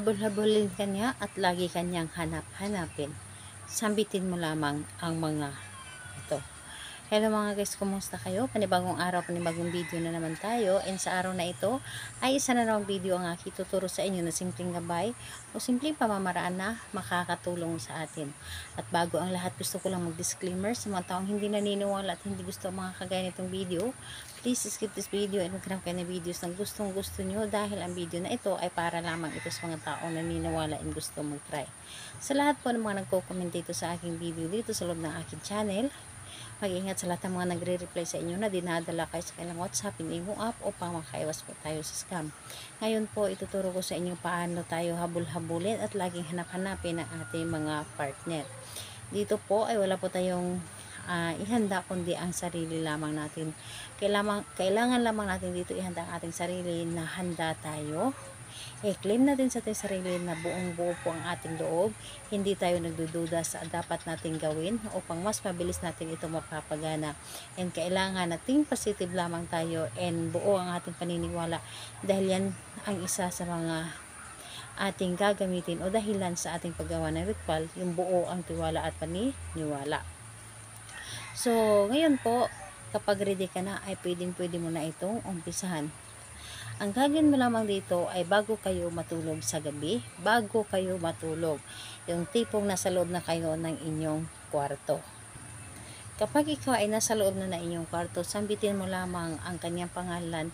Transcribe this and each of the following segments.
habol-habulin kanya at lagi kanyang hanap-hanapin. Sambitin mo lamang ang mga ito. Hello mga guys, kumusta kayo? Panibagong araw, panibagong video na naman tayo. And sa araw na ito ay isa na namang video ang aking tuturo sa inyo na simpleng gabay o simpleng pamamaraan na makakatulong sa atin. At bago ang lahat, gusto ko lang mag-disclaimer sa mga taong hindi naniniwala at hindi gusto ang mga kagaya nitong video. Please skip this video and maghanap kayo ng videos na gustong gusto nyo dahil ang video na ito ay para lamang ito sa mga taong naniniwala and gusto mag-try. Sa lahat po ng mga nagko-comment dito sa aking video dito sa loob ng aking channel, mag-ingat sa lahat ng mga nagre-reply sa inyo na dinadala kayo sa kanilang WhatsApp, Imo app upang makaiwas po tayo sa scam. Ngayon po, ituturo ko sa inyo paano tayo habol-habulin at laging hanap-hanapin ang ating mga partner. Dito po ay wala po tayong ihanda kundi ang sarili lamang natin. Kailangan lamang natin dito ihanda ang ating sarili na handa tayo. I-claim natin sa ating sarili na buong-buo po ang ating loob. Hindi tayo nagdududa sa dapat nating gawin upang mas mabilis natin ito mapapagana. And kailangan nating positive lamang tayo and buo ang ating paniniwala dahil yan ang isa sa mga ating gagamitin o dahilan sa ating paggawa ng ritual, yung buo ang tiwala at paniniwala. So, ngayon po, kapag ready ka na ay pwede mo na itong umpisahan. Ang gagawin mo lamang dito ay bago kayo matulog sa gabi, yung tipong nasa loob na kayo ng inyong kwarto. Kapag ikaw ay nasa loob na inyong kwarto, sambitin mo lamang ang kanyang pangalan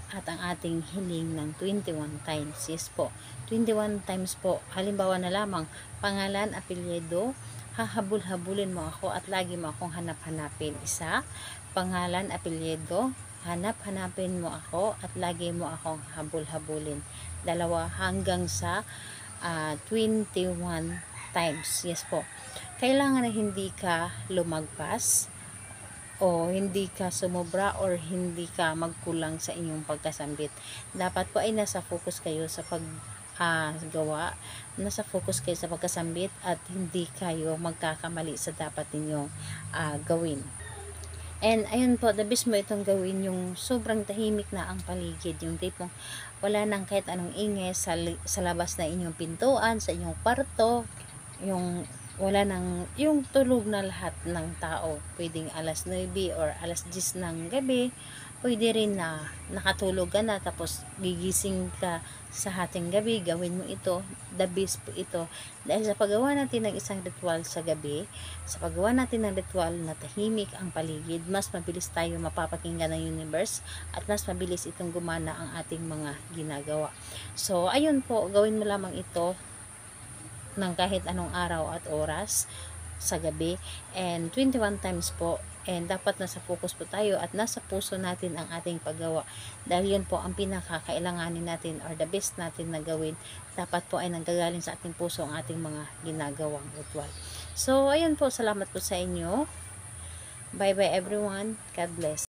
at ang ating hiling ng 21 times. Yes po, 21 times po. Halimbawa na lamang, pangalan, apelyido, hahabol-habulin mo ako at lagi mo akong hanap-hanapin. Isa, pangalan, apelyido, hanap-hanapin mo ako at lagi mo akong habol-habulin. Dalawa hanggang sa 21 times. Yes po. Kailangan na hindi ka lumagpas o hindi ka sumobra or hindi ka magkulang sa inyong pagkasambit. Dapat po ay nasa focus kayo sa gawa, nasa focus kayo sa pagkasambit at hindi kayo magkakamali sa dapat ninyong gawin. And ayun po, the best mo itong gawin yung sobrang tahimik na ang paligid, yung tipong wala nang kahit anong ingay sa labas na inyong pintuan, sa inyong kwarto, yung wala nang yung tulog na lahat ng tao. Pwedeng alas 9 or alas 10 ng gabi, pwede rin na nakatulog ka na tapos gigising ka sa hating gabi, gawin mo ito. The best po ito dahil sa paggawa natin ng isang ritual sa gabi, sa paggawa natin ng ritual na tahimik ang paligid, mas mabilis tayo mapapakinggan ng universe at mas mabilis itong gumana ang ating mga ginagawa. So ayun po, gawin mo lamang ito ng kahit anong araw at oras sa gabi and 21 times po. And dapat nasa focus po tayo at nasa puso natin ang ating paggawa. Dahil yun po ang pinakakailanganin natin or the best natin na gawin. Dapat po ay nanggagaling sa ating puso ang ating mga ginagawang ritual. So, ayun po. Salamat po sa inyo. Bye-bye everyone. God bless.